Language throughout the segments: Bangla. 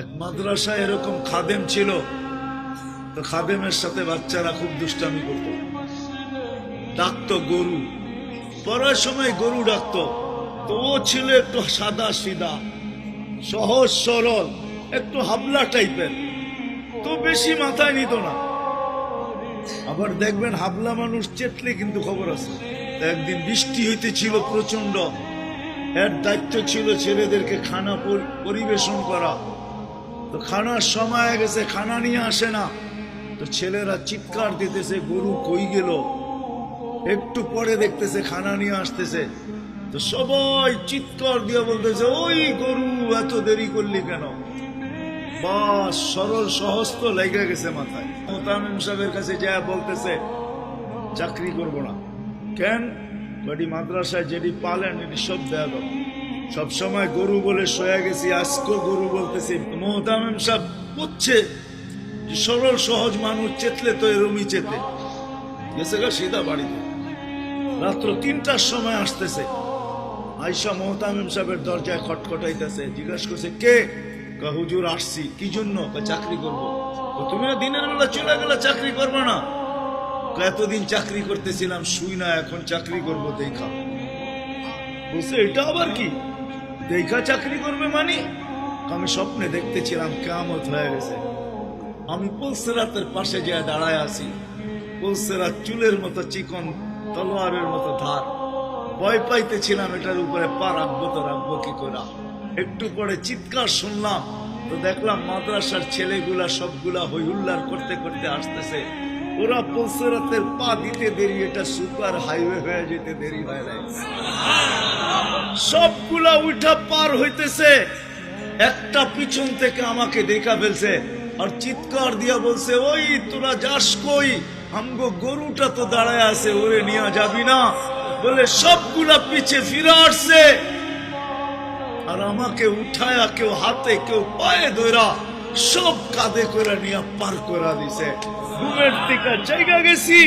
এক মাদ্রাসায় এরকম খাদেম ছিল, তো খাদেমের সাথে বাচ্চারা খুব দুষ্টামি করত, ডাকতো গরু, পড়ার সময় গরু ডাকতো। তো ও ছিল একটু সাদা সিধা, সহজ সরল, একটু হাবলা টাইপের, তো বেশি মাথায় নিত না। আবার দেখবেন হাবলা মানুষ চেতলে কিন্তু খবর আছে। একদিন বৃষ্টি হইতেছিল প্রচন্ড, এর দায়িত্ব ছিল ছেলেদেরকে খানা পরিবেশন করা। তো খানার সময় গেছে, খানা নিয়ে আসে না, তো ছেলেরা চিৎকার দিতেছে গরু কই গেল। একটু পরে দেখতেছে খানা নিয়ে আসতেছে, তো সবাই চিৎকার দিয়ে বলতেছে ওই গরু এত দেরি করলি কেন। বাস সরল সহজ তো লেগে গেছে মাথায়। মোতামিম সাহেবের কাছে যা বলতেছে চাকরি করব না। কেন? বাড়ি মাদ্রাসায় যেটি পালেন এটি সব দেয়া দাও, সবসময় গরু বলে শোয়া গেছি, আজকেও গরু বলতেছি। মোতামিম সাহেব বুঝছে যে সরল সহজ মানুষ চেতলে তো এরমই চেতে গেছে গা সিধা বাড়িতে। রাত্র ৩টার সময় আসতেছে, আইসা মোহতামিম সাহেবের দরজায় খটখটাইতেছে, জিজ্ঞাসা করছে কে? হুজুর আসছি। কি জন্য? চাকরি করবো। তুমি দিনের বেলা চলে গেলে চাকরি করবো না? এতদিন চাকরি করতেছিলাম শুই না, এখন চাকরি করবো দেখা। বলছে এটা আবার কি দেখা চাকরি করবে মানে? আমি স্বপ্নে দেখতেছিলাম কিয়ামত হয়ে গেছে, আমি পুলসেরাতের পাশে যে দাঁড়ায় আছি, পুলসেরাত চুলের মতো চিকন, তলোয়ারের মতো ধার। ভয় পাইতেছিলাম এটার উপরে পা রাখবো তো রাখবো কি করে। একটু পরে চিৎকার শুনলাম, তো দেখলাম মাদ্রাসার ছেলেগুলা সবগুলা হইহুল্লার করতে করতে আসতেছে। ওরা পুলসেরাতের পা দিতে দেরি, এটা সুপার হাইওয়ে হয়ে যেতে দেরি হয় নাই। সবগুলা উঠা পার হইতেছে, একটা পিছন থেকে আমাকে দেখা ফেলছে আর চিৎকার দিয়া বলছে ওই তোরা যাস কই? আমগো গরুটা তো দাঁড়ায় আছে, ওরে নিয়ে যাবি না? বলে সবগুলা পিছে ফিরে আসছে আর আমাকে উঠায়া কেউ হাতে কেউ পায়ে ধরা সব কাঁধে করে নিয়ে পার করা দিছে। ঘুমের থেকে জায়গা গেছি,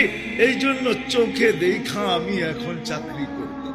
এই জন্য চোখে দেখা আমি এখন চাকরি করতে।